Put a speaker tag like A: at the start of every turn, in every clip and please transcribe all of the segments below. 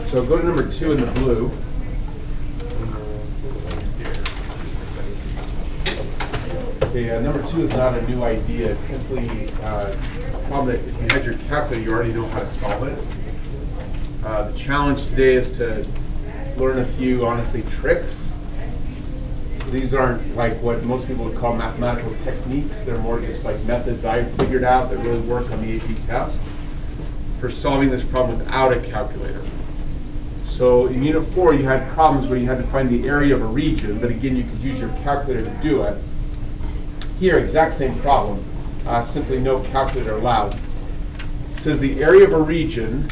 A: So go to number 2 in the blue. Okay, number 2 is not a new idea. It's simply a problem that if you had your calculator, you already know how to solve it. The challenge today is to learn a few, honestly, tricks. So these aren't like what most people would call mathematical techniques. They're more just like methods I've figured out that really work on the AP test for solving this problem without a calculator. So in Unit 4, you had problems where you had to find the area of a region, but again, you could use your calculator to do it. Here, exact same problem, simply no calculator allowed. It says the area of a region,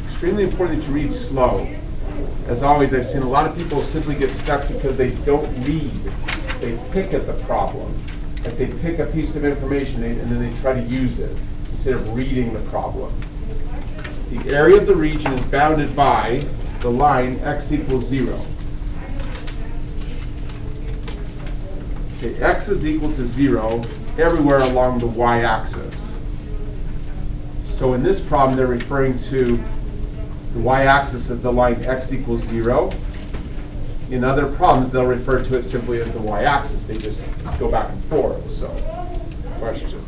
A: extremely important to read slow. As always, I've seen a lot of people simply get stuck because they don't read. They pick at the problem. Like they pick a piece of information and then they try to use it instead of reading the problem. The area of the region is bounded by the line x equals 0. Okay, x is equal to 0 everywhere along the y-axis. So in this problem, they're referring to the y-axis as the line x equals 0. In other problems, they'll refer to it simply as the y-axis. They just go back and forth. So, question.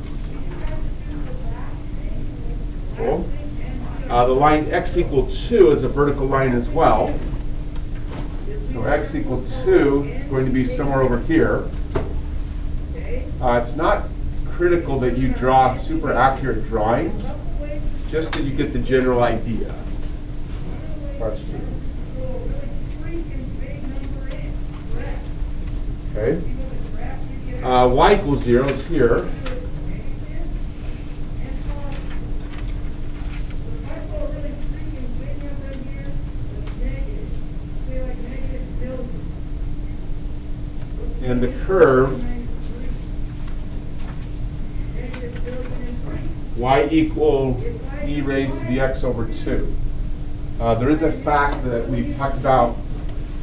A: Cool. The line x equal 2 is a vertical line as well. So x equal 2 is going to be somewhere over here. It's not critical that you draw super accurate drawings, just that you get the general idea. Question. Okay. Y equals 0 is here. And the curve y equal e raised to the x over 2. There is a fact that we've talked about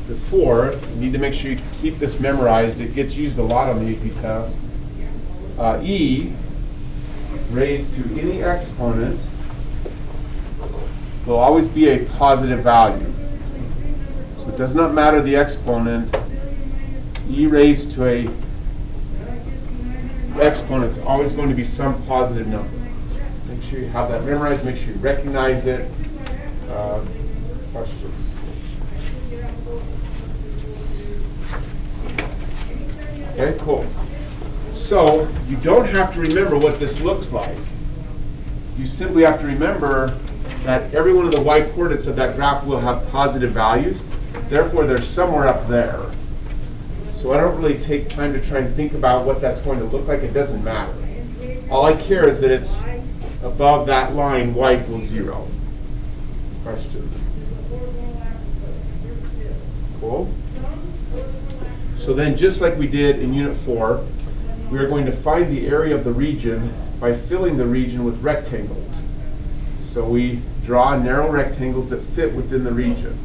A: before. You need to make sure you keep this memorized. It gets used a lot on the AP test. E raised to any exponent will always be a positive value. So it does not matter the exponent. E raised to a exponent is always going to be some positive number. Make sure you have that memorized. Make sure you recognize it. Questions? Okay, cool. So you don't have to remember what this looks like. You simply have to remember that every one of the y-coordinates of that graph will have positive values. Therefore, they're somewhere up there. So I don't really take time to try and think about what that's going to look like. It doesn't matter. All I care is that it's above that line, y equals 0. Question. Cool. So then, just like we did in Unit 4, we are going to find the area of the region by filling the region with rectangles. So we draw narrow rectangles that fit within the region.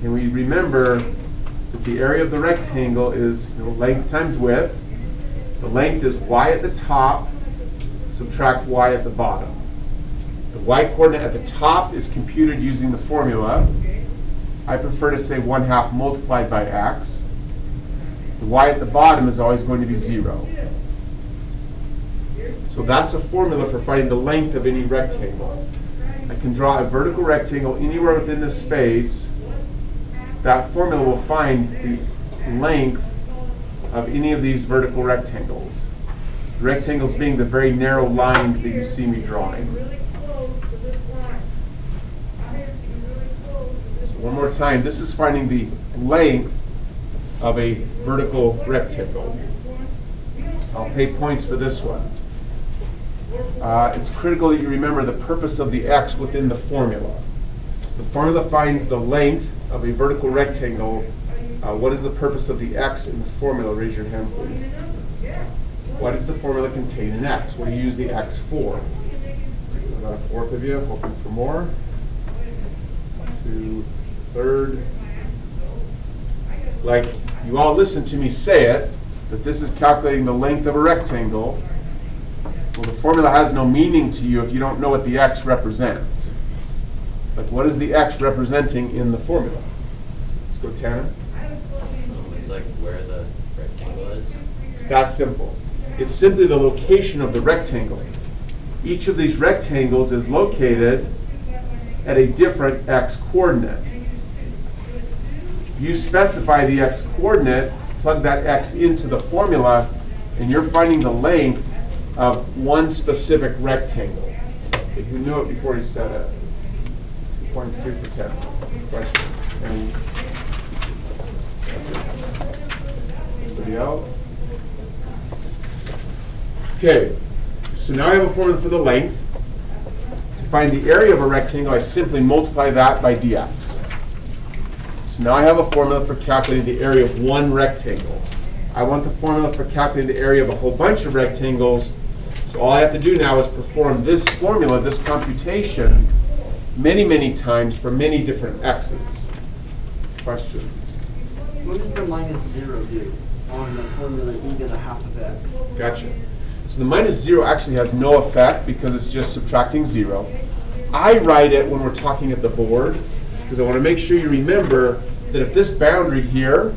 A: And we remember that the area of the rectangle is length times width. The length is y at the top, subtract y at the bottom. The y-coordinate at the top is computed using the formula. I prefer to say 1/2 multiplied by x. The y at the bottom is always going to be 0. So that's a formula for finding the length of any rectangle. I can draw a vertical rectangle anywhere within this space. That formula will find the length of any of these vertical rectangles. The rectangles being the very narrow lines that you see me drawing. So one more time, this is finding the length of a vertical rectangle. I'll pay points for this one. It's critical that you remember the purpose of the x within the formula. The formula finds the length of a vertical rectangle. What is the purpose of the x in the formula? Raise your hand, please. What does the formula contain in x? What do you use the x for? About a fourth of you, hoping for more. 2, third. Like you all listen to me say it, that this is calculating the length of a rectangle. Well, the formula has no meaning to you if you don't know what the x represents. Like, what is the x representing in the formula? Let's go, Tanner.
B: It's like where the rectangle is.
A: It's that simple. It's simply the location of the rectangle. Each of these rectangles is located at a different x coordinate. You specify the x coordinate, plug that x into the formula, and you're finding the length of one specific rectangle. If you knew it before you said it. 2 points, 3 for 10. Question. Anybody else? Okay, so now I have a formula for the length. To find the area of a rectangle, I simply multiply that by dx. So now I have a formula for calculating the area of one rectangle. I want the formula for calculating the area of a whole bunch of rectangles. So all I have to do now is perform this formula, this computation, many, many times for many different x's. Questions?
C: What does the minus 0 do on the formula e to the half of x?
A: Gotcha. So the minus 0 actually has no effect because it's just subtracting 0. I write it when we're talking at the board because I want to make sure you remember that if this boundary here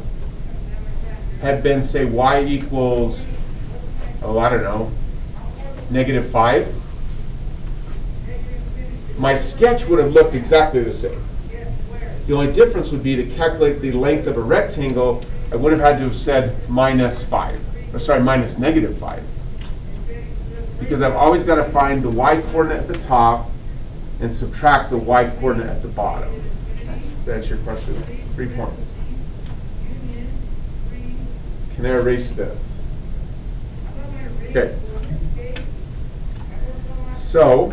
A: had been, say, y equals, oh, I don't know, -5, my sketch would have looked exactly the same. The only difference would be to calculate the length of a rectangle, I would have had to have said -5, or sorry, -5. Because I've always got to find the y coordinate at the top and subtract the y coordinate at the bottom. Does that answer your question? 3 points. Can I erase this? Okay. So,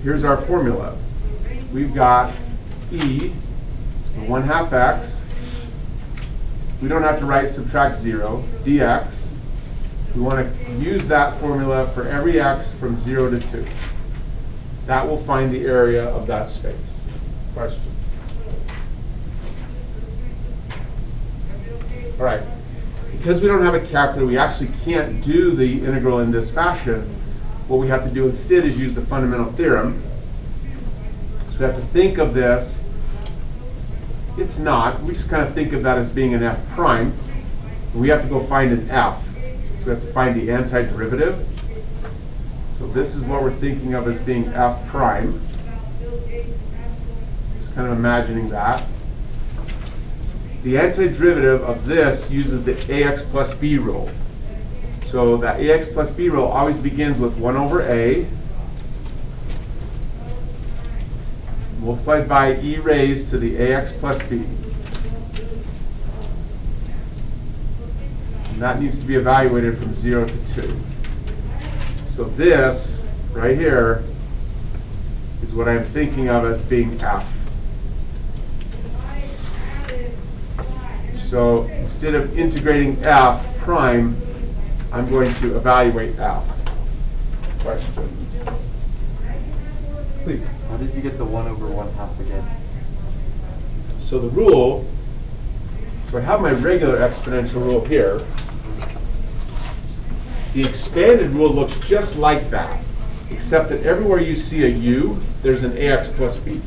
A: here's our formula. We've got e, 1/2 x. We don't have to write subtract 0, dx. We want to use that formula for every x from 0 to 2. That will find the area of that space. Question? All right. Because we don't have a calculator, we actually can't do the integral in this fashion. What we have to do instead is use the fundamental theorem. So we have to think of this. It's not. We just kind of think of that as being an f prime. And we have to go find an f. So we have to find the antiderivative. So this is what we're thinking of as being f prime. Just kind of imagining that. The antiderivative of this uses the ax plus b rule. So that ax plus b rule always begins with 1/a multiplied by e raised to the ax plus b. And that needs to be evaluated from 0 to 2. So this right here is what I'm thinking of as being f. So instead of integrating f prime, I'm going to evaluate f. Questions? Please.
B: How did you get the 1/1/2 again?
A: So the rule, so I have my regular exponential rule here. The expanded rule looks just like that, except that everywhere you see a u, there's an ax plus b.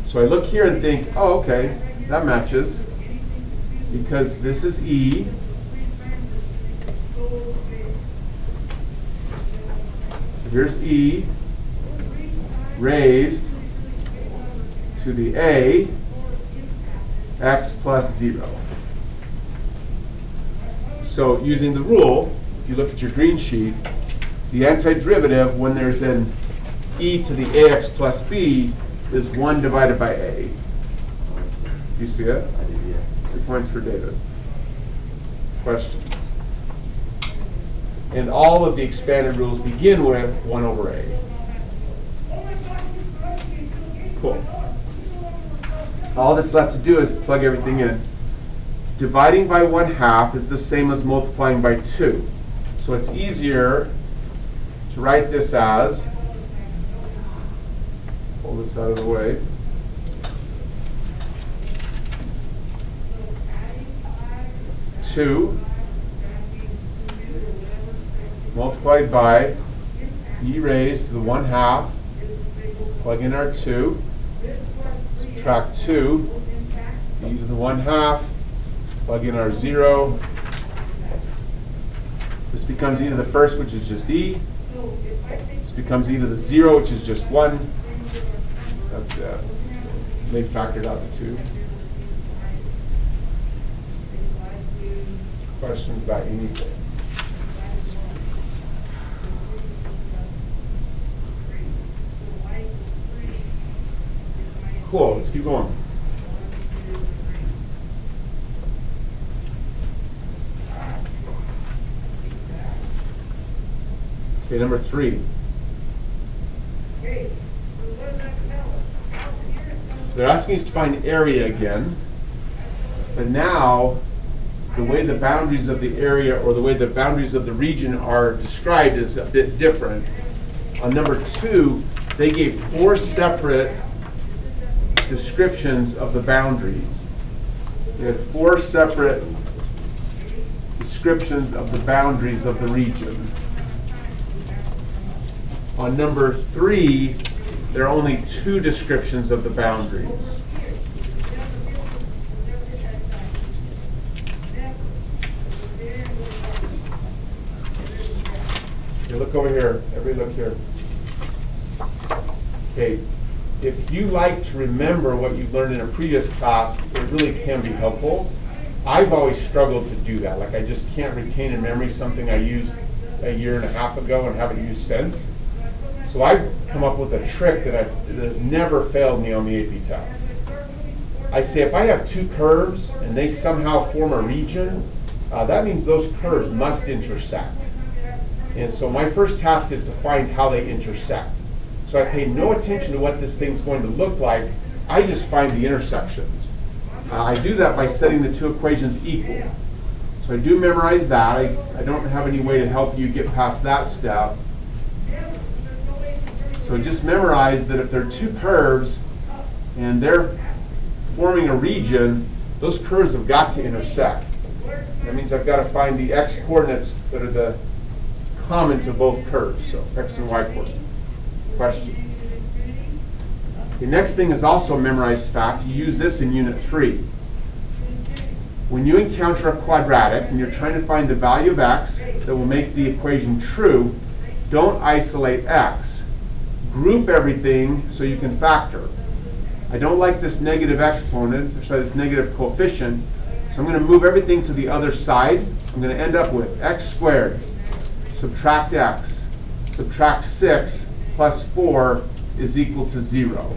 A: So I look here and think, oh, okay, that matches, because this is e. So here's e raised to the a x plus 0. So using the rule, if you look at your green sheet, the antiderivative when there's an e to the ax plus b is 1 divided by a. Do you see it?
B: I did, yeah.
A: 2 points for David. Questions? And all of the expanded rules begin with 1/a. Cool. All that's left to do is plug everything in. Dividing by 1/2 is the same as multiplying by 2. So it's easier to write this as, pull this out of the way, two multiplied by e raised to the 1/2, plug in our 2, subtract 2, e to the 1/2, plug in our 0. This becomes e to the first, which is just e. This becomes e to the 0, which is just 1. That's it. They factored out the 2. Questions about anything? Cool, let's keep going. Okay, number 3. They're asking us to find area again, but now the way the boundaries of the area or the way the boundaries of the region are described is a bit different. On number 2, they gave 4 separate descriptions of the boundaries. They had 4 separate descriptions of the boundaries of the region. On number 3, there are only 2 descriptions of the boundaries. Okay, look over here. Everybody look here. Okay, if you like to remember what you've learned in a previous class, it really can be helpful. I've always struggled to do that. Like I just can't retain in memory something I used a year and a half ago and haven't used since. So I've come up with a trick that has never failed me on the AP test. I say if I have 2 curves and they somehow form a region, that means those curves must intersect. And so my first task is to find how they intersect. So I pay no attention to what this thing's going to look like. I just find the intersections. I do that by setting the 2 equations equal. So I do memorize that. I don't have any way to help you get past that step. So just memorize that if there are 2 curves and they're forming a region, those curves have got to intersect. That means I've got to find the x coordinates that are the common to both curves, so x and y coordinates. Question. The next thing is also a memorized fact. You use this in Unit 3. When you encounter a quadratic and you're trying to find the value of x that will make the equation true, don't isolate x. Group everything so you can factor. I don't like this negative exponent, or sorry, this negative coefficient, so I'm going to move everything to the other side. I'm going to end up with x squared, subtract x, subtract 6 plus 4 is equal to 0.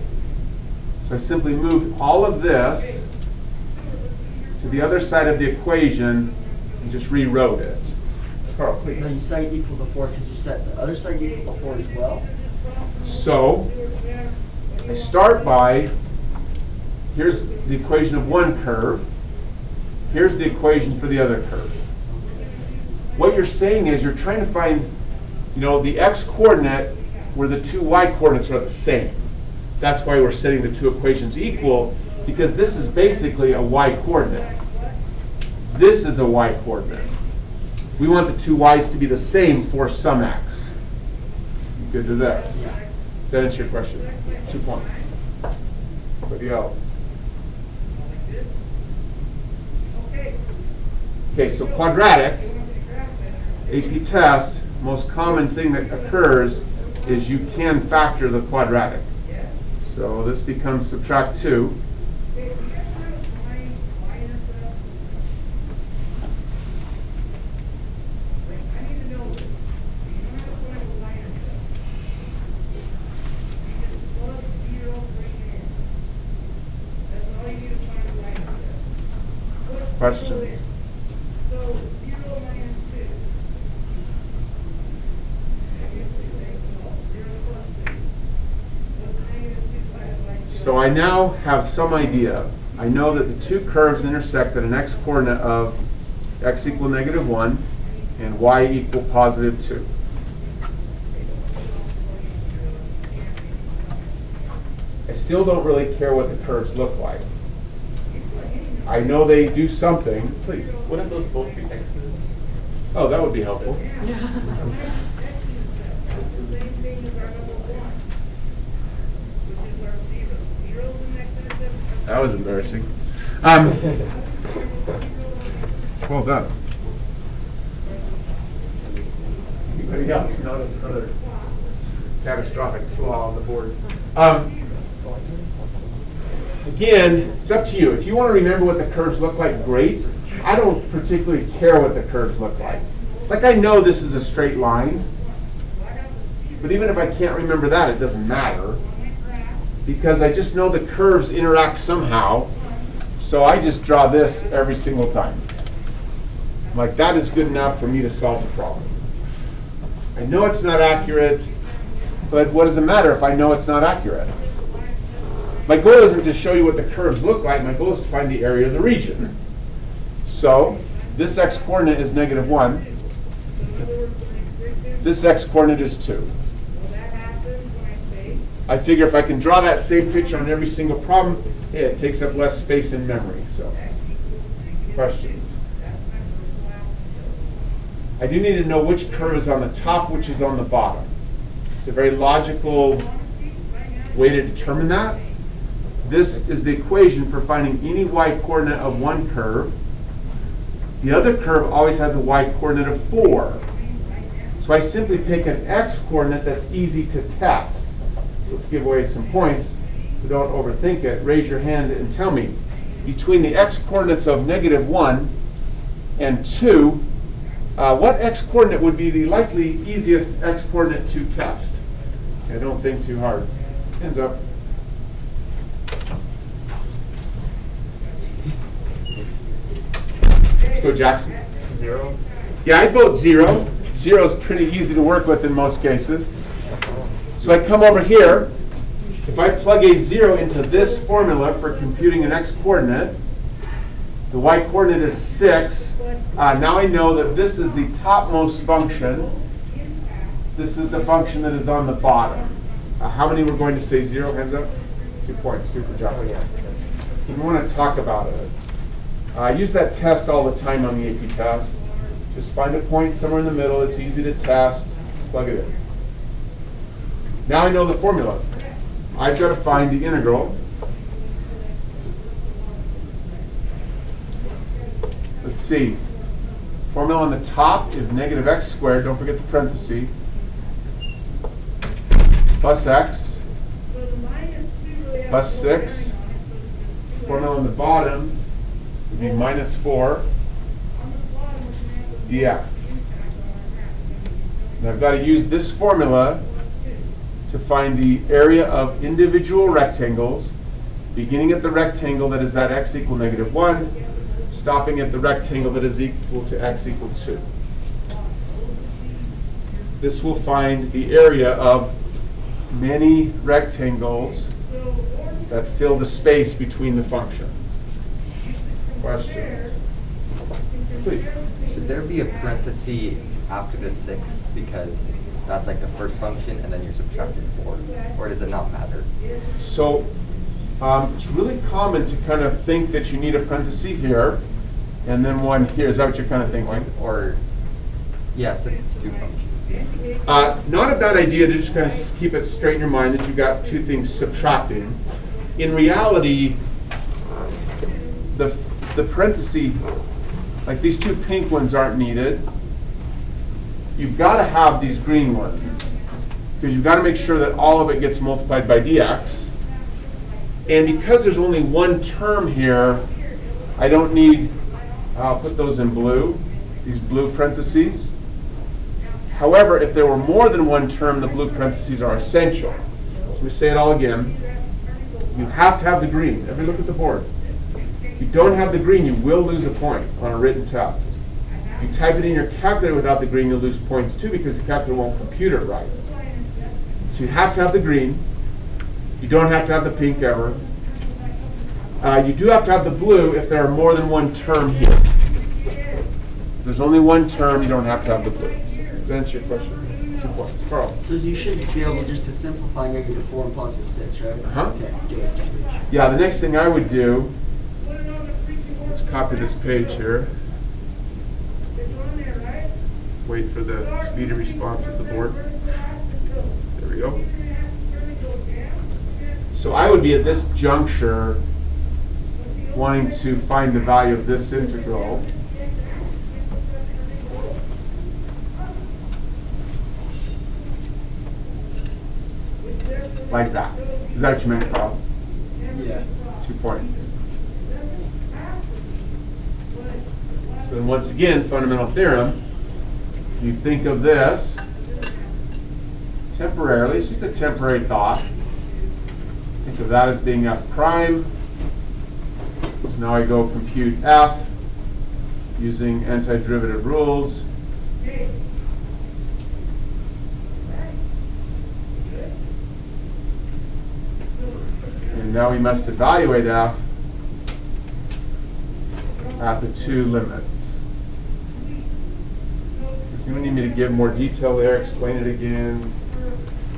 A: So I simply moved all of this to the other side of the equation and just rewrote it. Carl, please.
C: No, you said equal to 4 because you set the other side equal to 4 as well.
A: So I start by, here's the equation of one curve, here's the equation for the other curve. What you're saying is you're trying to find, the x coordinate where the 2 y coordinates are the same. That's why we're setting the 2 equations equal, because this is basically a y coordinate. This is a y coordinate. We want the 2 y's to be the same for some x. You good to that?
C: Yeah.
A: Does that answer your question? 2 points. Anybody else? Okay, so quadratic, AP test, most common thing that occurs is you can factor the quadratic. So this becomes subtract 2. Questions? So I now have some idea. I know that the 2 curves intersect at an x coordinate of x equal -1 and y equal +2. I still don't really care what the curves look like. I know they do something. Please.
B: Wouldn't those both be x's?
A: Oh, that would be helpful. That was embarrassing. Well done. Anybody else notice another catastrophic flaw on the board? Again, it's up to you. If you want to remember what the curves look like, great. I don't particularly care what the curves look like. Like, I know this is a straight line, but even if I can't remember that, it doesn't matter, because I just know the curves interact somehow, so I just draw this every single time. Like, that is good enough for me to solve the problem. I know it's not accurate, but what does it matter if I know it's not accurate? My goal isn't to show you what the curves look like. My goal is to find the area of the region. So this x-coordinate is -1. This x-coordinate is 2. I figure if I can draw that same picture on every single problem, hey, it takes up less space in memory. So, questions? I do need to know which curve is on the top, which is on the bottom. It's a very logical way to determine that. This is the equation for finding any y-coordinate of one curve. The other curve always has a y-coordinate of 4. So I simply pick an x-coordinate that's easy to test. So let's give away some points, so don't overthink it. Raise your hand and tell me, between the x-coordinates of -1 and 2, what x-coordinate would be the likely easiest x-coordinate to test? Okay, don't think too hard. Hands up. Let's go, Jackson.
B: 0.
A: Yeah, I'd vote 0. 0 is pretty easy to work with in most cases. So I come over here. If I plug a 0 into this formula for computing an x-coordinate, the y-coordinate is 6. Now I know that this is the topmost function. This is the function that is on the bottom. How many were going to say 0? Hands up. 2 points. Super job. You want to talk about it. I use that test all the time on the AP test. Just find a point somewhere in the middle. It's easy to test. Plug it in. Now I know the formula. I've got to find the integral. Let's see. Formula on the top is -x². Don't forget the parenthesis. Plus x. Plus 6. Formula on the bottom would be -4 dx. And I've got to use this formula to find the area of individual rectangles, beginning at the rectangle that is at x equal -1, stopping at the rectangle that is equal to x equal 2. This will find the area of many rectangles that fill the space between the functions. Questions? Please.
D: Should there be a parenthesis after the 6 because that's like the first function and then you're subtracting 4? Or does it not matter?
A: So it's really common to kind of think that you need a parenthesis here and then one here. Is that what you're kind of thinking?
D: Or, yeah, since it's 2 functions. Yeah.
A: Not a bad idea to just kind of keep it straight in your mind that you've got 2 things subtracting. In reality, the parenthesis, like these 2 pink ones aren't needed. You've got to have these green ones because you've got to make sure that all of it gets multiplied by dx. And because there's only one term here, I don't need, I'll put those in blue, these blue parentheses. However, if there were more than one term, the blue parentheses are essential. So let me say it all again. You have to have the green. Everybody look at the board. If you don't have the green, you will lose a point on a written test. If you type it in your calculator without the green, you'll lose points too because the calculator won't compute it right. So you have to have the green. You don't have to have the pink ever. You do have to have the blue if there are more than one term here. If there's only one term, you don't have to have the blue. Does that answer your question? 2 points. Carl.
C: So you should be able just to simplify -4 and +6, right?
A: Uh-huh.
C: Okay, good.
A: Yeah, the next thing I would do, let's copy this page here. Wait for the speedy response of the board. There we go. So I would be at this juncture wanting to find the value of this integral. Like that. Is that what you meant, Carl?
C: Yeah.
A: 2 points. So then once again, fundamental theorem, you think of this temporarily, it's just a temporary thought. Think of that as being f prime. So now I go compute f using antiderivative rules. And now we must evaluate f at the two limits. Does anyone need me to give more detail there? Explain it again.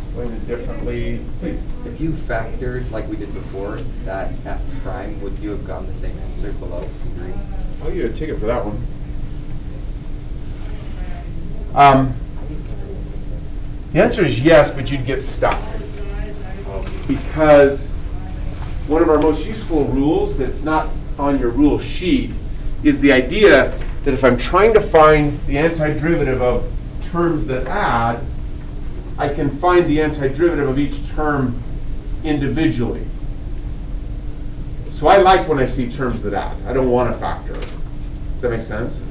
A: Explain it differently. Please.
D: If you factored, like we did before, that f prime, would you have gotten the same answer below in green?
A: I'll give you a ticket for that one. The answer is yes, but you'd get stuck. Because one of our most useful rules that's not on your rule sheet is the idea that if I'm trying to find the antiderivative of terms that add, I can find the antiderivative of each term individually. So I like when I see terms that add. I don't want to factor it. Does that make sense?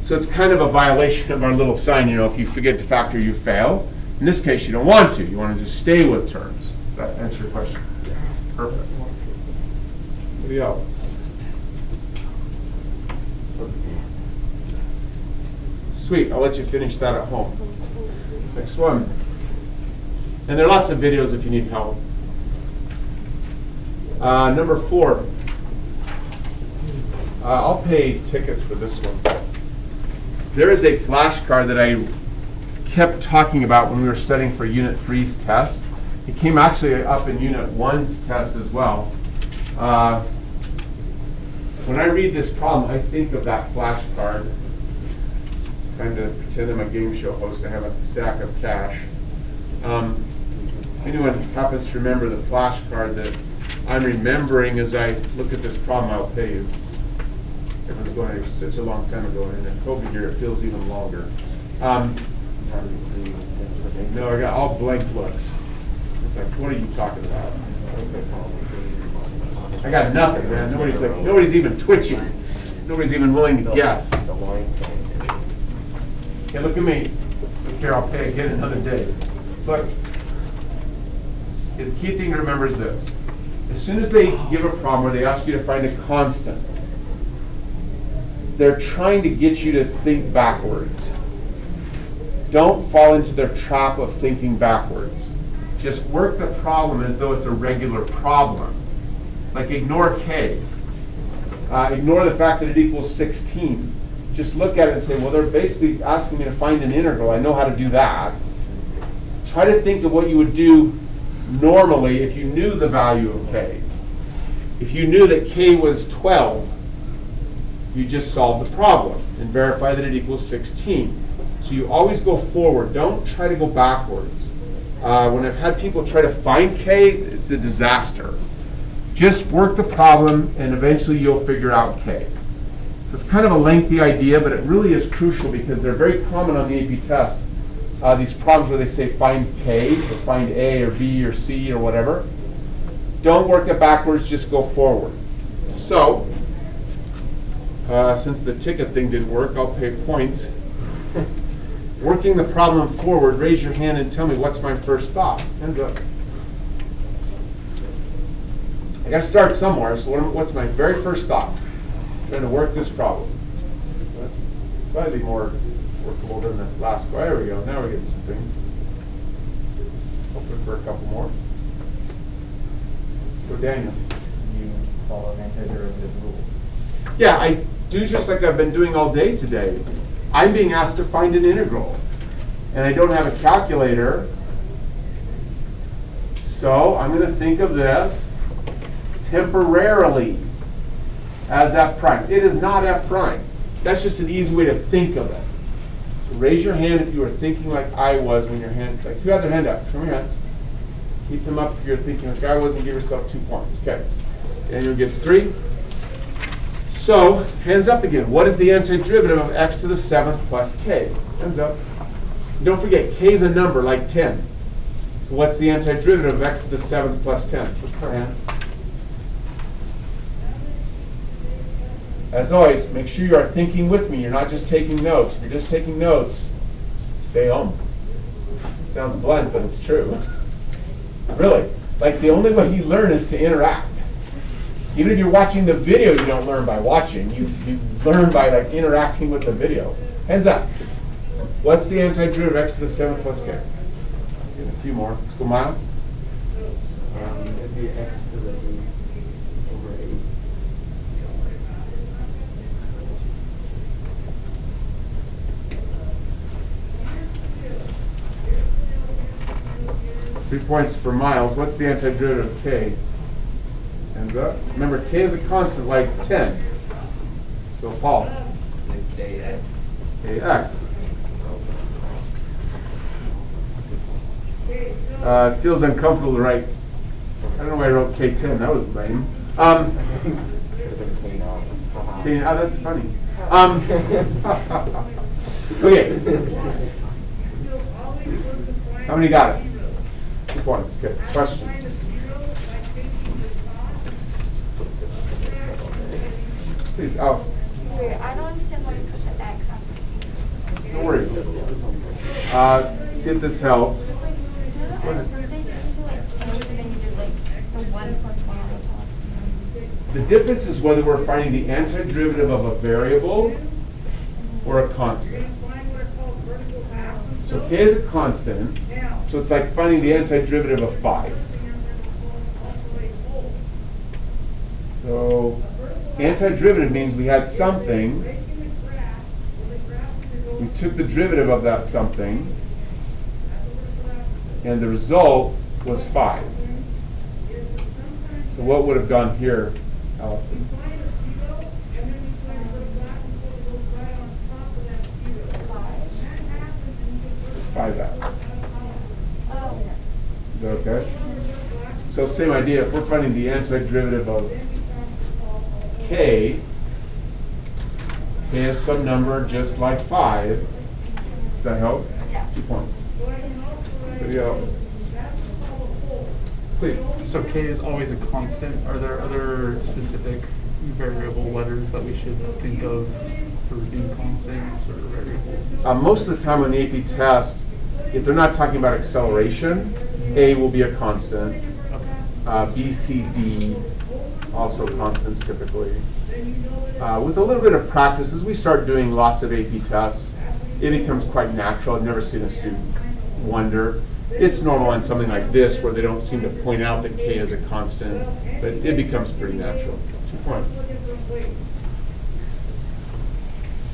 A: So it's kind of a violation of our little sign, if you forget to factor, you fail. In this case, you don't want to. You want to just stay with terms. Does that answer your question? Yeah. Perfect. Anybody else? Sweet. I'll let you finish that at home. Next one. And there are lots of videos if you need help. Number 4. I'll pay tickets for this one. There is a flashcard that I kept talking about when we were studying for Unit 3's test. It came actually up in Unit 1's test as well. When I read this problem, I think of that flashcard. It's time to pretend I'm a game show host. I have a stack of cash. If anyone happens to remember the flashcard that I'm remembering as I look at this problem, I'll pay you. Everyone's going, it was such a long time ago, and in COVID year, it feels even longer. No, I got all blank looks. It's like, what are you talking about? I got nothing, man. Nobody's even twitching. Nobody's even willing to guess. Hey, look at me. Here, I'll pay again another day. Look, the key thing to remember is this. As soon as they give a problem where they ask you to find a constant, they're trying to get you to think backwards. Don't fall into their trap of thinking backwards. Just work the problem as though it's a regular problem. Like ignore k. Ignore the fact that it equals 16. Just look at it and say, well, they're basically asking me to find an integral. I know how to do that. Try to think of what you would do normally if you knew the value of k. If you knew that k was 12, you just solve the problem and verify that it equals 16. So you always go forward. Don't try to go backwards. When I've had people try to find k, it's a disaster. Just work the problem and eventually you'll figure out k. So it's kind of a lengthy idea, but it really is crucial because they're very common on the AP test. These problems where they say find k, or find a, or b, or c, or whatever. Don't work it backwards, just go forward. So, since the ticket thing didn't work, I'll pay points. Working the problem forward, raise your hand and tell me what's my first thought. Hands up. I got to start somewhere, so what's my very first thought? Trying to work this problem. That's slightly more workable than the last one. There we go. Now we're getting something. Hopefully for a couple more. Let's go, Daniel.
E: You follow antiderivative rules.
A: Yeah, I do just like I've been doing all day today. I'm being asked to find an integral. And I don't have a calculator. So I'm going to think of this temporarily as f prime. It is not f prime. That's just an easy way to think of it. So raise your hand if you were thinking like I was when your hand, like who had their hand up? Show me your hands. Keep them up if you're thinking like I was and give yourself 2 points. Okay. Daniel gets 3. So, hands up again. What is the antiderivative of x to the 7th plus k? Hands up. And don't forget, k is a number like 10. So what's the antiderivative of x to the 7th plus 10? Put your hand. As always, make sure you are thinking with me. You're not just taking notes. If you're just taking notes, stay home. It sounds blunt, but it's true. Really. Like the only way you learn is to interact. Even if you're watching the video, you don't learn by watching. You learn by like interacting with the video. Hands up. What's the antiderivative of x to the 7th plus k? Get a few more. Let's go, Miles.
C: It'd be x to the 8 over 8.
A: 3 points for Miles. What's the antiderivative of k? Hands up. Remember, k is a constant like 10. So Paul.
B: KX.
A: Kx. It feels uncomfortable to write. I don't know why I wrote K10. That was lame. K, that's funny. Okay. How many got it? 2 points. Good. Question. Please, Alice.
F: Wait, I don't understand why you put the X after K.
A: No worries. See if this helps.
F: Go ahead. First they do like K, and then you do like the 1 plus 1 on the top.
A: The difference is whether we're finding the antiderivative of a variable or a constant. So k is a constant, so it's like finding the antiderivative of 5. So antiderivative means we had something, we took the derivative of that something, and the result was 5. So what would have gone here, Allison? 5x.
F: Oh, yes.
A: Is that okay? So same idea, if we're finding the antiderivative of k is some number just like 5. Does that help?
F: Yeah.
A: 2 points. Anybody else? Please.
G: So k is always a constant. Are there other specific variable letters that we should think of for being constants or variables?
A: Most of the time on the AP test, if they're not talking about acceleration, A will be a constant. B, C, D, also constants typically. With a little bit of practice, as we start doing lots of AP tests, it becomes quite natural. I've never seen a student wonder. It's normal on something like this where they don't seem to point out that K is a constant, but it becomes pretty natural. 2 points.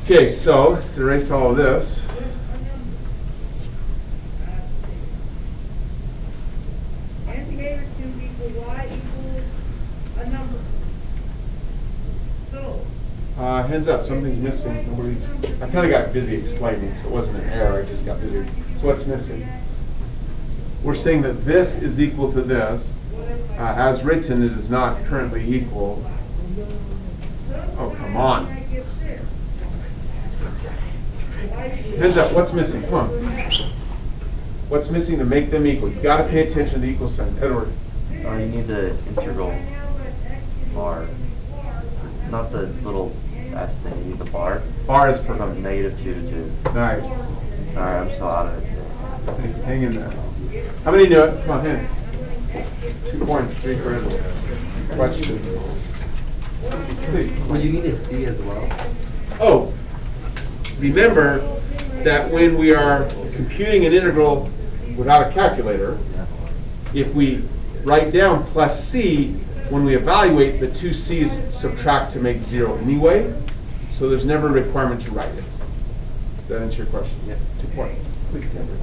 A: Okay, so let's erase all of this. Hands up, something's missing. Nobody. I kind of got busy explaining, so it wasn't an error, I just got busy. So what's missing? We're saying that this is equal to this. As written, it is not currently equal. Oh, come on. Hands up, what's missing? Come on. What's missing to make them equal? You've got to pay attention to the equal sign. Edward.
H: You need the integral bar, not the little s thing. You need the bar.
A: Bar is perfect.
H: From -2 to 2.
A: Nice.
H: Alright, I'm still out of it.
A: Hang in there. How many knew it? Come on, hands. 2 points, 3 for Edward. Question. Please.
D: Well, you need a C as well.
A: Oh, remember that when we are computing an integral without a calculator, if we write down plus C, when we evaluate, the 2 C's subtract to make 0 anyway, so there's never a requirement to write it. Does that answer your question? Yeah. 2 points. Please, Kendra.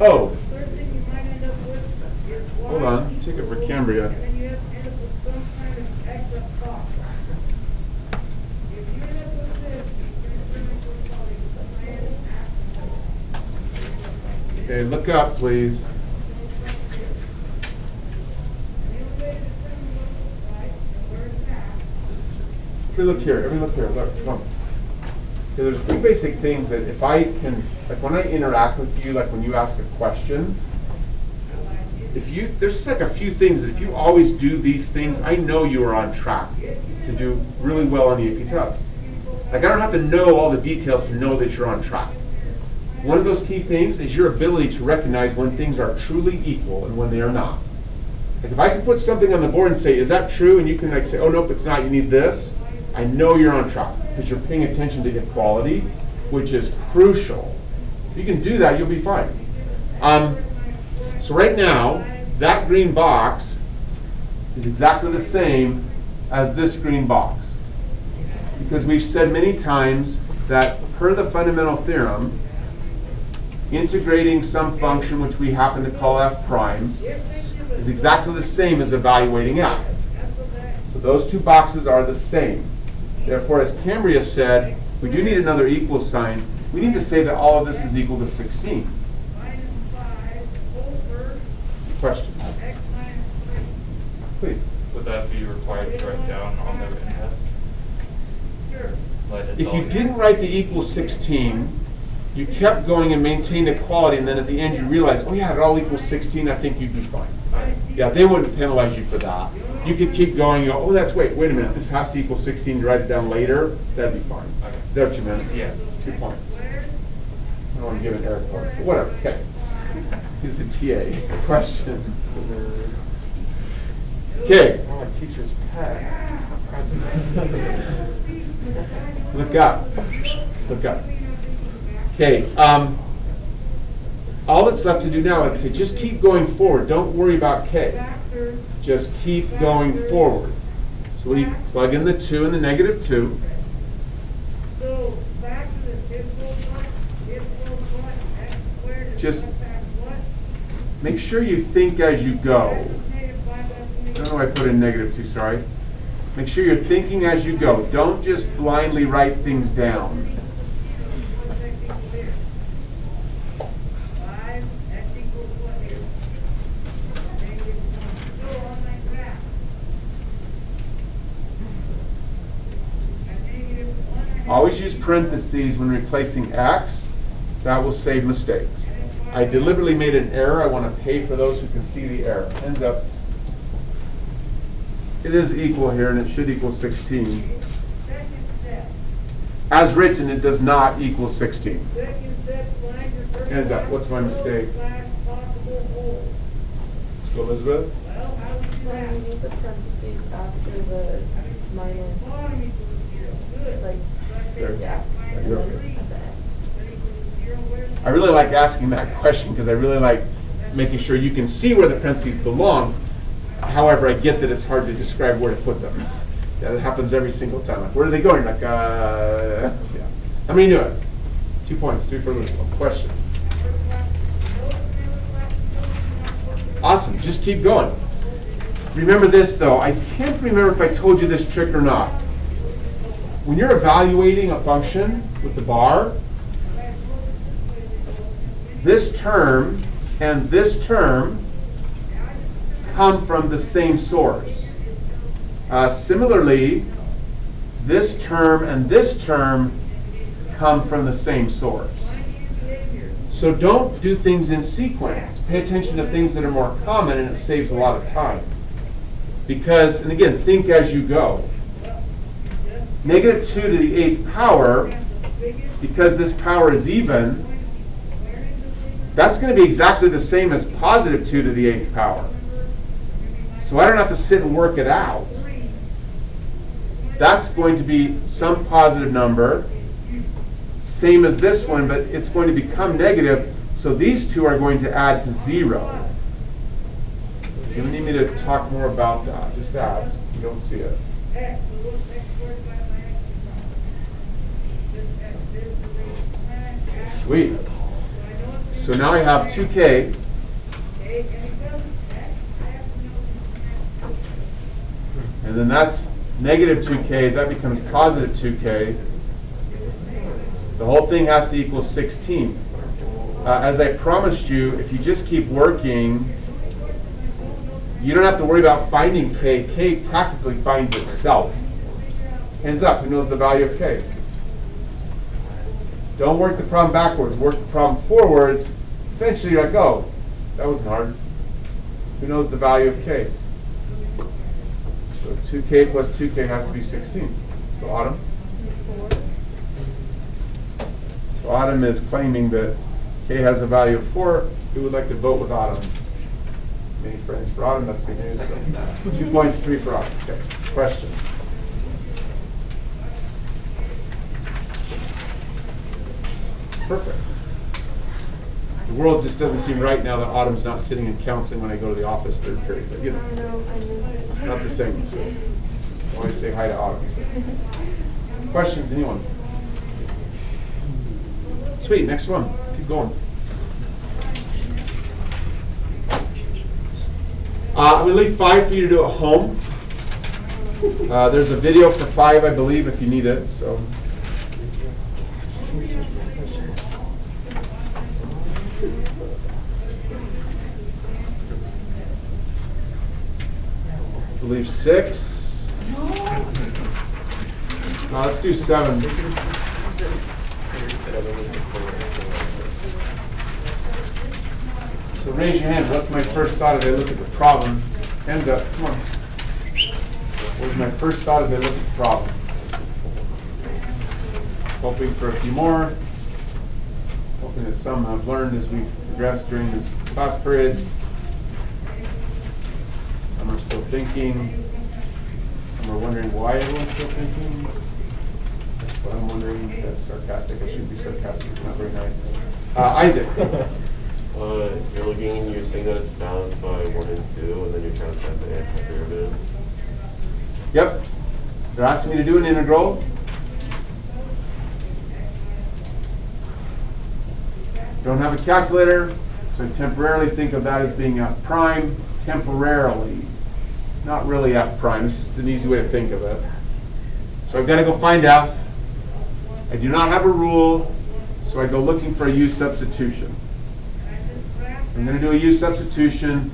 A: Oh. Hold on. Take it for Cambria. Okay, look up, please. Okay, look here. Everybody look here. Look, come on. Okay, there's three basic things that if I can, like when I interact with you, like when you ask a question, there's just like a few things that if you always do these things, I know you are on track to do really well on the AP test. Like I don't have to know all the details to know that you're on track. One of those key things is your ability to recognize when things are truly equal and when they are not. Like if I can put something on the board and say, is that true? And you can like say, oh, nope, it's not, you need this. I know you're on track because you're paying attention to equality, which is crucial. If you can do that, you'll be fine. So right now, that green box is exactly the same as this green box. Because we've said many times that per the fundamental theorem, integrating some function which we happen to call f prime is exactly the same as evaluating f. So those two boxes are the same. Therefore, as Cambria said, we do need another equal sign. We need to say that all of this is equal to 16. Questions? Please.
I: Would that be required to write down on the written test? Like,
A: If you didn't write the equal 16, you kept going and maintained equality, and then at the end you realized, oh yeah, it all equals 16, I think you'd be fine. Yeah, they wouldn't penalize you for that. You could keep going and go, oh, wait a minute, this has to equal 16, you write it down later, that'd be fine.
I: Okay.
A: Is that what you meant?
I: Yeah.
A: 2 points. I don't want to give it error points, but whatever, okay. Here's the TA. Questions? Okay.
E: Oh, my teacher's pet.
A: Look up. Look up. Okay. All that's left to do now, like I said, just keep going forward. Don't worry about K. Just keep going forward. So when you plug in the 2 and the negative 2, just make sure you think as you go. I don't know why I put in negative 2, sorry. Make sure you're thinking as you go. Don't just blindly write things down. Always use parentheses when replacing x. That will save mistakes. I deliberately made an error. I want to pay for those who can see the error. Ends up, it is equal here, and it should equal 16. As written, it does not equal 16. Ends up, what's my mistake? Let's go, Elizabeth.
J: When you need the parentheses after the minus, like,
A: There.
J: yeah,
A: There,
J: and
A: you're
J: then
A: okay.
J: at the end.
A: I really like asking that question because I really like making sure you can see where the parentheses belong. However, I get that it's hard to describe where to put them. Yeah, that happens every single time. Like, where are they going? Like, yeah. How many knew it? 2 points, 3 for Elizabeth. Question. Awesome. Just keep going. Remember this, though. I can't remember if I told you this trick or not. When you're evaluating a function with the bar, this term and this term come from the same source. Similarly, this term and this term come from the same source. So don't do things in sequence. Pay attention to things that are more common, and it saves a lot of time. Because, and again, think as you go. Negative 2 to the 8th power, because this power is even, that's going to be exactly the same as positive 2 to the 8th power. So I don't have to sit and work it out. That's going to be some positive number, same as this one, but it's going to become negative, so these two are going to add to 0. So you need me to talk more about that. Just ask. You don't see it. Sweet. So now I have 2k. And then that's negative 2k. That becomes positive 2k. The whole thing has to equal 16. As I promised you, if you just keep working, you don't have to worry about finding k. K practically finds itself. Hands up, who knows the value of k? Don't work the problem backwards, work the problem forwards. Eventually you're like, oh, that wasn't hard. Who knows the value of k? So 2k plus 2k has to be 16. So Autumn? So Autumn is claiming that k has a value of 4. Who would like to vote with Autumn? Many friends for Autumn, that's good news. So 2 points, 3 for Autumn. Okay. Question. Perfect. The world just doesn't seem right now that Autumn's not sitting in counseling when I go to the office third period. But you know,
J: No, I miss it.
A: not the same. So I always say hi to Autumn. Questions, anyone? Sweet, next one. Keep going. I'm going to leave 5 for you to do at home. There's a video for 5, I believe, if you need it. So. I believe 6. Let's do 7. So raise your hand. What's my first thought as I look at the problem? Hands up. Come on. What was my first thought as I look at the problem? Hoping for a few more. Hoping that some have learned as we've progressed during this class period. Some are still thinking. Some are wondering why everyone's still thinking. That's what I'm wondering. That's sarcastic. I shouldn't be sarcastic. It's not very nice. Isaac.
K: You're looking and you're saying that it's balanced by 1 and 2, and then you're trying to find the antiderivative.
A: Yep. They're asking me to do an integral. Don't have a calculator, so I temporarily think of that as being f prime. Temporarily. It's not really f prime. It's just an easy way to think of it. So I've got to go find f. I do not have a rule, so I go looking for a u substitution. I'm going to do a u substitution.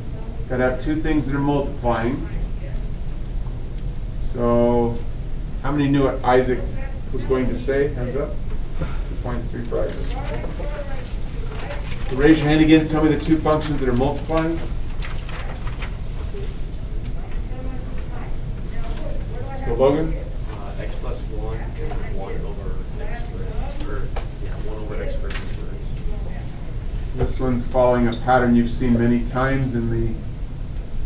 A: Got to have 2 things that are multiplying. So, how many knew what Isaac was going to say? Hands up. 2 points, 3 for Isaac. So raise your hand again. Tell me the 2 functions that are multiplying. Let's go, Logan.
B: X plus 1 and 1 over x squared. Or, yeah, 1 over x squared.
A: This one's following a pattern you've seen many times in the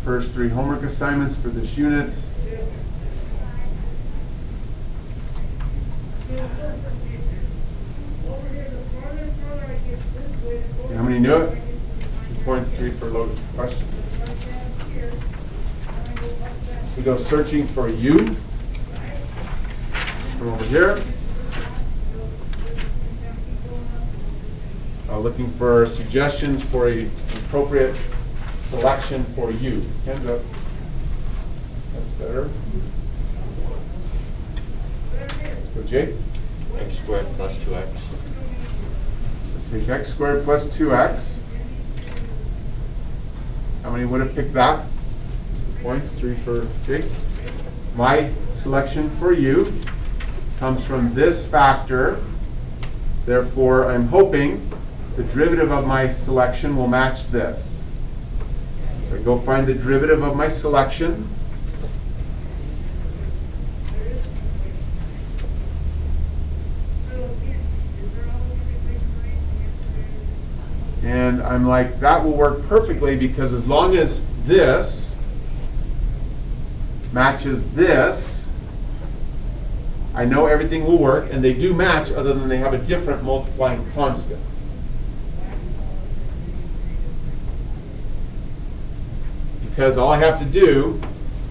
A: first 3 homework assignments for this unit. How many knew it? 2 points, 3 for Logan. Question. We go searching for u. From over here. Looking for suggestions for an appropriate selection for u. Hands up. That's better. Let's go, Jake.
B: X squared plus 2x.
A: So take x squared plus 2x. How many would have picked that? 2 points, 3 for Jake. My selection for u comes from this factor. Therefore, I'm hoping the derivative of my selection will match this. So I go find the derivative of my selection. And I'm like, that will work perfectly because as long as this matches this, I know everything will work, and they do match other than they have a different multiplying constant. Because all I have to do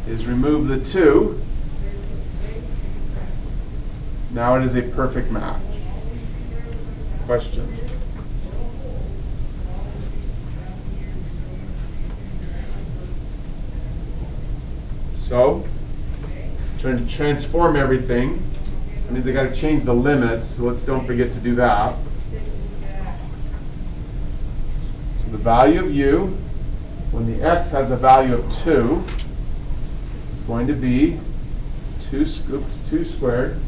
A: is remove the 2. Now it is a perfect match. Question. So, trying to transform everything. So that means I got to change the limits, so don't forget to do that. the value of u, when the x has a value of 2, is going to be 2 squared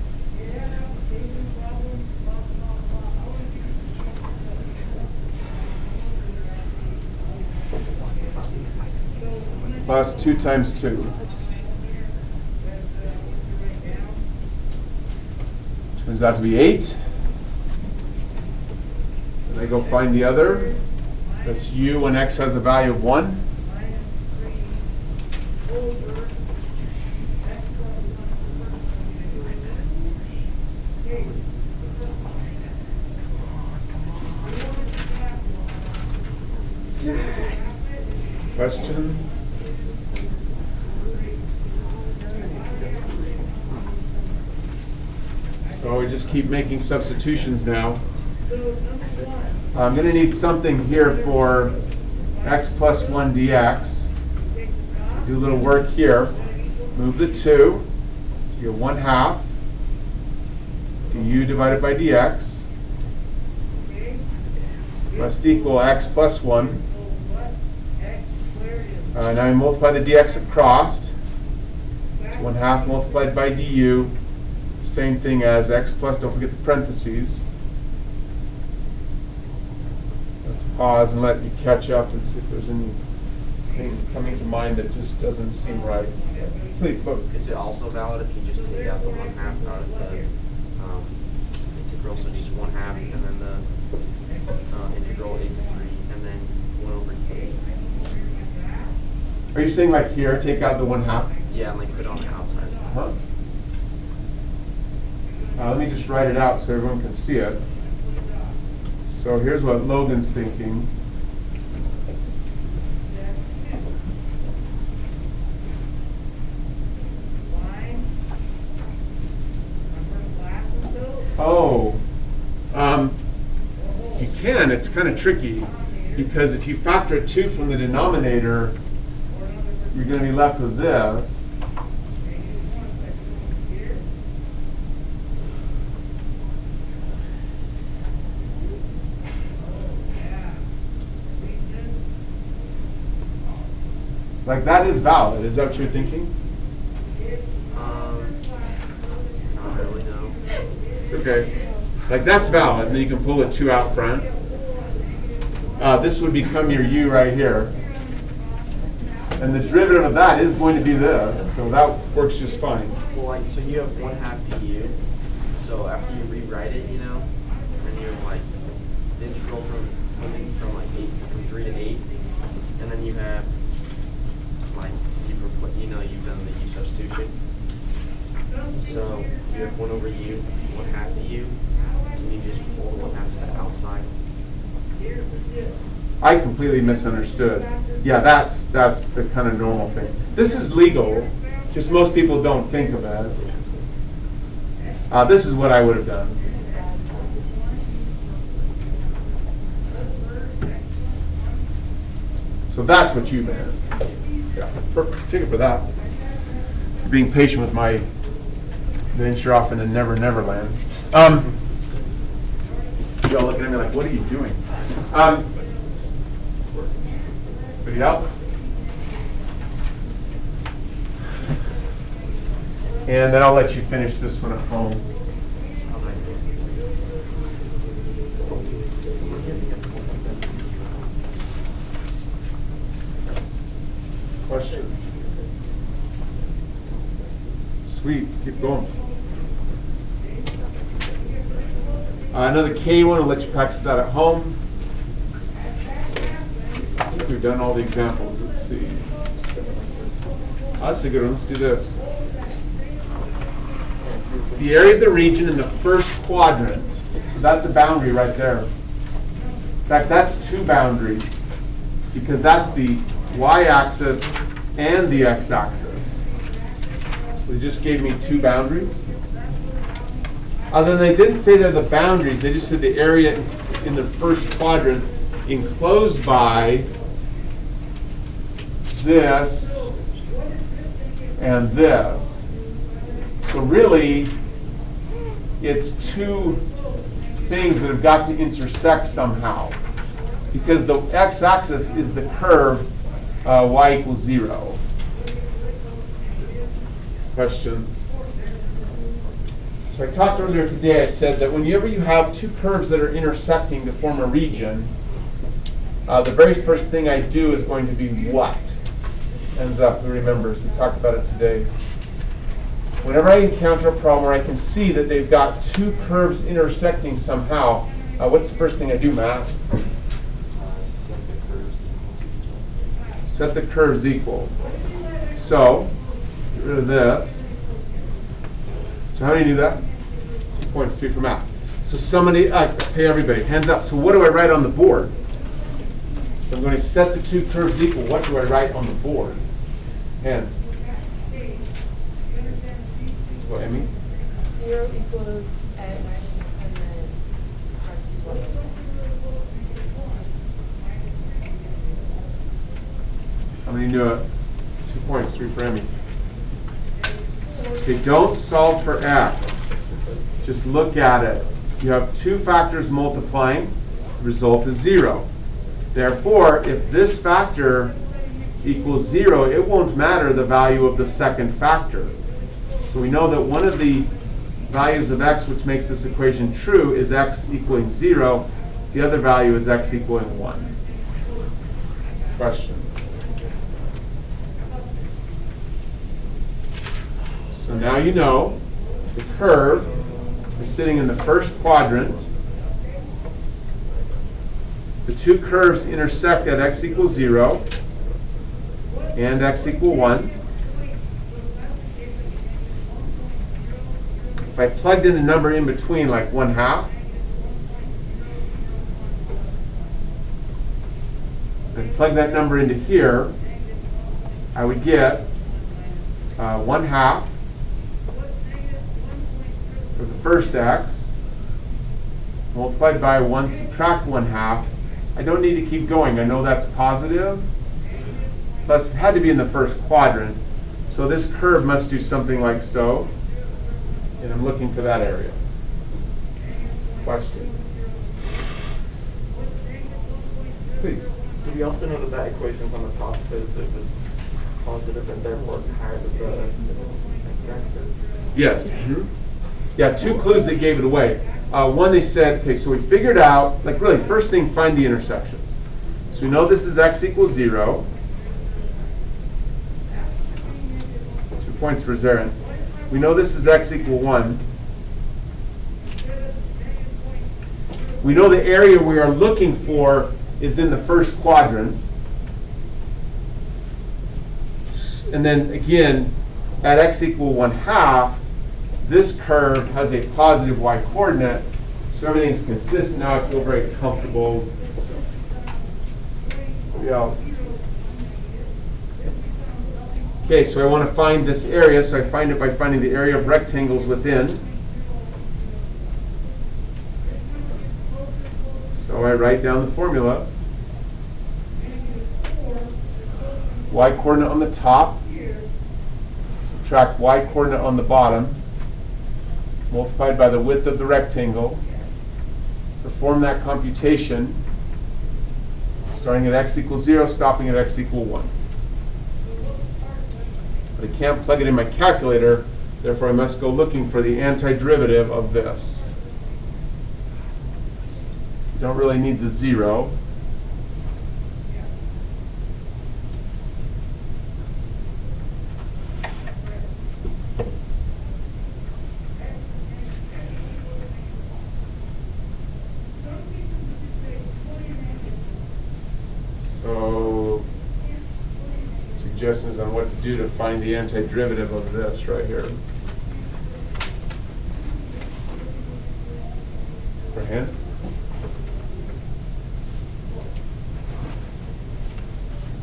A: plus 2 times 2. Turns out to be 8. And I go find the other. That's u when x has a value of 1. Questions? So we just keep making substitutions now. I'm going to need something here for x plus 1 dx. So do a little work here. Move the 2. So you get 1/2 du divided by dx must equal x plus 1. Now I multiply the dx across. It's 1/2 multiplied by du. It's the same thing as x plus, don't forget the parentheses. Let's pause and let you catch up and see if there's anything coming to mind that just doesn't seem right. So, please, look.
B: Is it also valid if you just take out the 1/2 out of the integral, so just 1/2, and then the integral 8 to 3, and then 1 over 8?
A: Are you saying like here, take out the 1/2?
B: Yeah, and like put it on the outside.
A: Uh-huh. Let me just write it out so everyone can see it. So here's what Logan's thinking. Oh, you can. It's kind of tricky because if you factor 2 from the denominator, you're going to be left with this. Like that is valid. Is that what you're thinking?
B: Not really, no.
A: It's okay. Like that's valid, and then you can pull a 2 out front. This would become your u right here. And the derivative of that is going to be this, so that works just fine.
B: Well, like, so you have 1/2 du. So after you rewrite it, you know, and you're like the integral from 3 to 8, and then you have like you've done the u substitution. So you have 1 over u, 1/2 du, and you just pull the 1/2 to the outside.
A: I completely misunderstood. Yeah, that's the kind of normal thing. This is legal, just most people don't think of it. This is what I would have done. So that's what you meant. Yeah, perfect. Take it for that. For being patient with my venture off into Never Never Land. Y'all looking at me like, what are you doing? Anybody else? And then I'll let you finish this one at home. Question? Sweet, keep going. Another K one, I'll let you practice that at home. I think we've done all the examples. Let's see. That's a good one. Let's do this. The area of the region in the first quadrant, so that's a boundary right there. In fact, that's 2 boundaries because that's the y-axis and the x-axis. So they just gave me 2 boundaries. Then they didn't say they're the boundaries, they just said the area in the first quadrant enclosed by this and this. So really, it's 2 things that have got to intersect somehow. because the x-axis is the curve y equals 0. Question? So I talked earlier today, I said that whenever you have two curves that are intersecting to form a region, the very first thing I do is going to be what? Ends up, who remembers? We talked about it today. Whenever I encounter a problem where I can see that they've got two curves intersecting somehow, what's the first thing I do, Matt? Set the curves equal. So, get rid of this. So how do you do that? 2 points, 3 for Matt. So somebody, hey everybody, hands up. So what do I write on the board? So I'm going to set the two curves equal. What do I write on the board? Hands. What, Emmy?
J: 0 equals x, and then x is 1.
A: How many do it? 2 points, 3 for Emmy. Okay, don't solve for x. Just look at it. You have two factors multiplying. The result is 0. Therefore, if this factor equals 0, it won't matter the value of the second factor. So we know that one of the values of x which makes this equation true is x equaling 0. The other value is x equaling 1. Question? So now you know the curve is sitting in the first quadrant. The two curves intersect at x equals 0 and x equal 1. If I plugged in a number in between, like 1/2, and plug that number into here, I would get 1/2 for the first x, multiplied by 1, subtract 1/2. I don't need to keep going. I know that's positive. Plus, it had to be in the first quadrant. So this curve must do something like so. And I'm looking for that area. Question? Please.
E: Do we also know that that equation's on the top because it was positive and therefore higher than the x-axis?
A: Yes. Yeah, two clues that gave it away. One, they said, okay, so we figured out, like really, first thing, find the intersection. So we know this is x equals 0. 2 points for Zarin. We know this is x equal 1. We know the area we are looking for is in the first quadrant. And then again, at x equal 1/2, this curve has a positive y coordinate, so everything's consistent now. I feel very comfortable. Yeah. Okay, so I want to find this area, so I find it by finding the area of rectangles within. So I write down the formula. Y coordinate on the top, subtract y coordinate on the bottom, multiplied by the width of the rectangle. Perform that computation, starting at x equals 0, stopping at x equal 1. But I can't plug it in my calculator, therefore I must go looking for the antiderivative of this. You don't really need the 0. So, suggestions on what to do to find the antiderivative of this right here. For hand?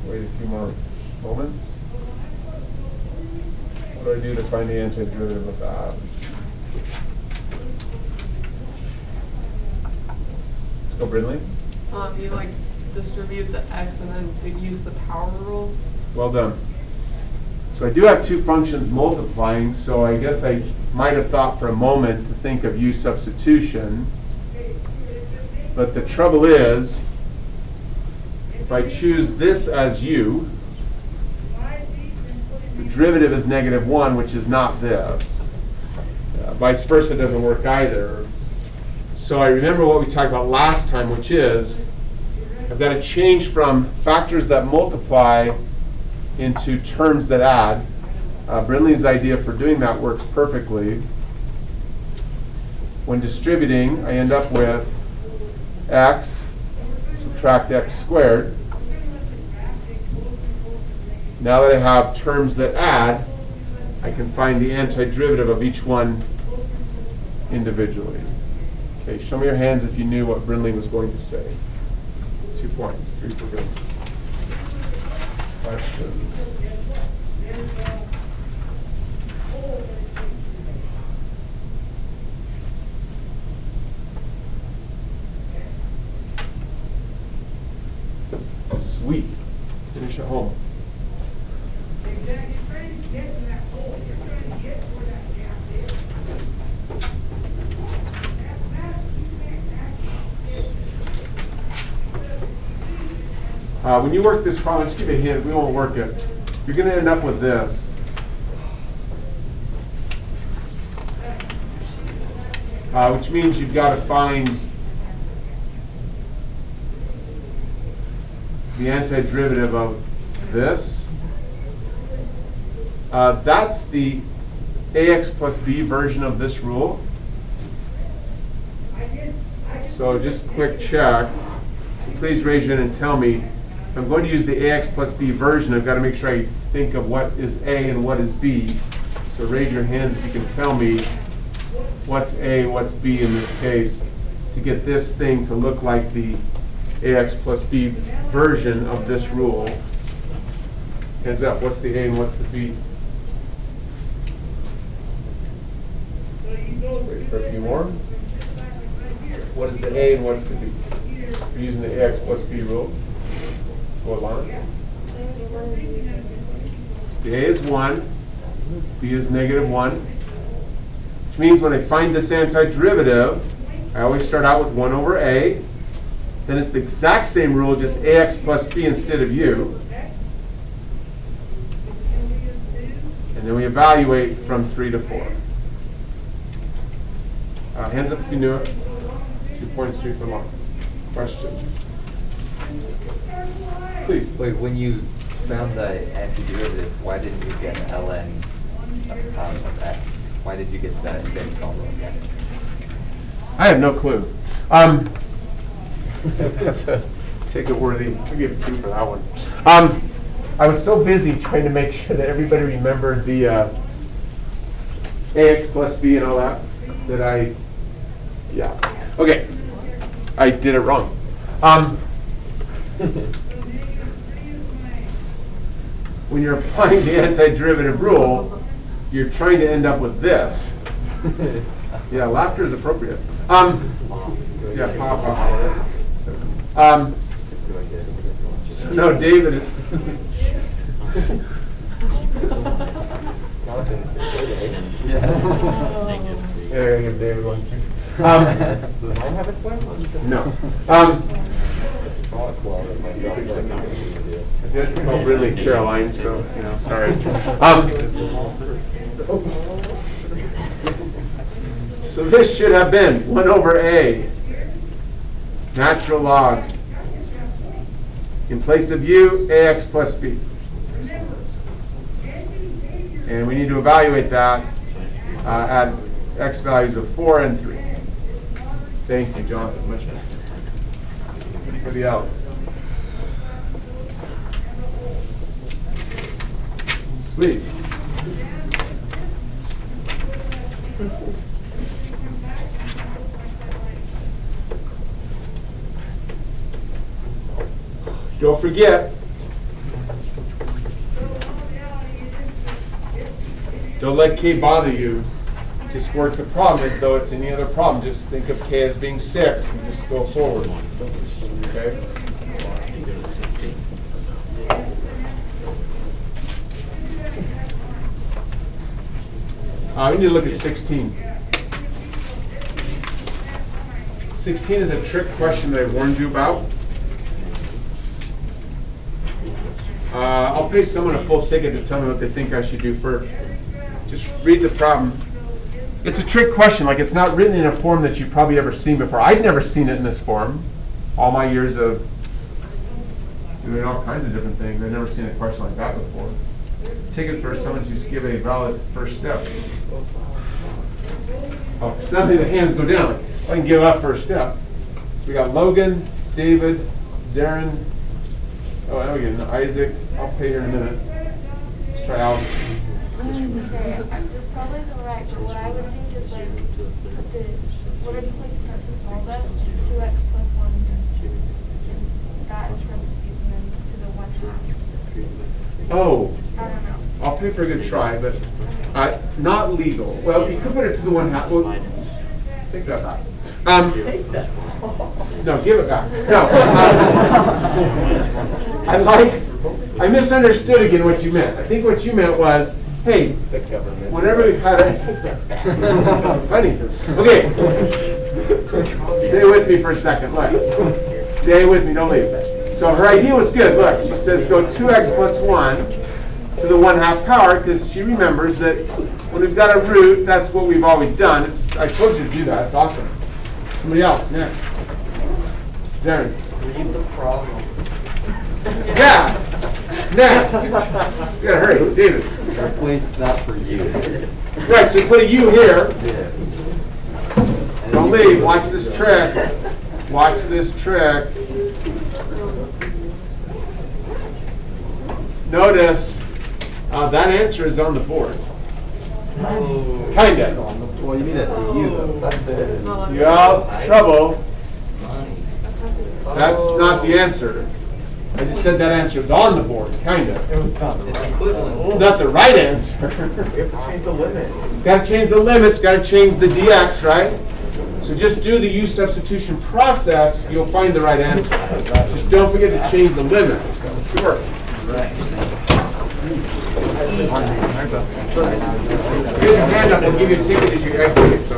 A: Wait a few more moments. What do I do to find the antiderivative of that? Let's go, Brindley.
J: You like distribute the x and then use the power rule.
A: Well done. So I do have two functions multiplying, so I guess I might have thought for a moment to think of u substitution. But the trouble is, if I choose this as u, the derivative is -1, which is not this. Vice versa doesn't work either. So I remember what we talked about last time, which is I've got to change from factors that multiply into terms that add. Brindley's idea for doing that works perfectly. When distributing, I end up with x subtract x squared. Now that I have terms that add, I can find the antiderivative of each one individually. Okay, show me your hands if you knew what Brindley was going to say. 2 points, 3 for Brindley. Questions? Sweet. Finish at home. When you work this problem, let's give a hint, we won't work it. You're going to end up with this. Which means you've got to find the antiderivative of this. That's the ax plus b version of this rule. So just quick check. So please raise your hand and tell me. If I'm going to use the ax plus b version, I've got to make sure I think of what is a and what is b. So raise your hands if you can tell me what's a, what's b in this case, to get this thing to look like the ax plus b version of this rule. Hands up, what's the a and what's the b? Wait for a few more. What is the a and what's the b? We're using the ax plus b rule. What line? The a is 1, b is -1, which means when I find this antiderivative, I always start out with 1 over a. Then it's the exact same rule, just ax plus b instead of u. And then we evaluate from 3 to 4. Hands up if you knew it. 2 points, 3 for long. Question? Please.
D: Wait, when you found the antiderivative, why didn't you get ln of x? Why did you get the same formula again?
A: I have no clue. That's a ticket-worthy. I'll give 2 for that one. I was so busy trying to make sure that everybody remembered the ax plus b and all that, that yeah. Okay. I did it wrong. When you're applying the antiderivative rule, you're trying to end up with this. Yeah, laughter is appropriate. Yeah, pop. No, David is. Yeah, I gotta give David one too. No. I did come up really Caroline, so sorry. So this should have been 1 over a, natural log. In place of u, ax plus b. And we need to evaluate that at x values of 4 and 3. Thank you, Jonathan. Much better. Anybody else? Sweet. Don't forget, don't let k bother you. Just work the problem as though it's any other problem. Just think of k as being 6 and just go forward. Okay? We need to look at 16. 16 is a trick question that I warned you about. I'll pay someone a full ticket to tell me what they think I should do first. Just read the problem. It's a trick question, like it's not written in a form that you've probably ever seen before. I'd never seen it in this form. All my years of doing all kinds of different things, I've never seen a question like that before. Ticket for someone to give a valid first step. Oh, suddenly the hands go down. I can give up first step. So we got Logan, David, Zarin. Oh, now we get Isaac. I'll pay here in a minute. Let's try Alex.
F: Okay, this probably isn't right, but what I would think is like, what I just like start to solve it, 2x plus 1, that in parentheses, and then to the 1/2.
A: Oh,
F: I don't know.
A: I'll pay for a good try, but not legal. Well, you could put it to the 1/2. Well, take that back. No, give it back. No. I misunderstood again what you meant. I think what you meant was, hey, whenever we've had a funny. Okay. Stay with me for a second. Look. Stay with me, don't leave. So her idea was good. Look, she says go 2x plus 1 to the 1/2 power, because she remembers that when we've got a root, that's what we've always done. I told you to do that. It's awesome. Somebody else, next. Darren.
E: Read the problem.
A: Yeah. Next. You gotta hurry, David.
D: Replace that for you.
A: Right, so put a U here.
D: Yeah.
A: Don't leave. Watch this trick. Watch this trick. Notice that answer is on the board. Kinda.
D: Well, you need it to you though.
E: That's it.
A: You're out of trouble. That's not the answer. I just said that answer is on the board, kinda.
D: It's equivalent.
A: It's not the right answer.
E: We have to change the limit.
A: Gotta change the limits, gotta change the dx, right? So just do the U substitution process, you'll find the right answer. Just don't forget to change the limits. Sure. Get your hand up, we'll give you a ticket as you exit, so.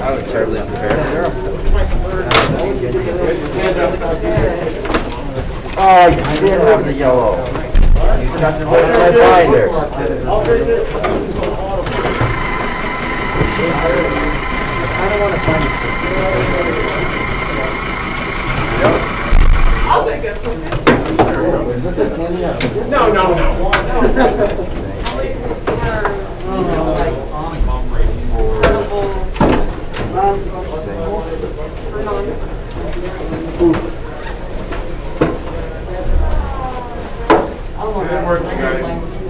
D: I was terribly unprepared.
H: Oh, you did have the yellow. You got to put it right binder. I don't want to find a specific.
J: I'll take it.
A: No. Good work, you guys.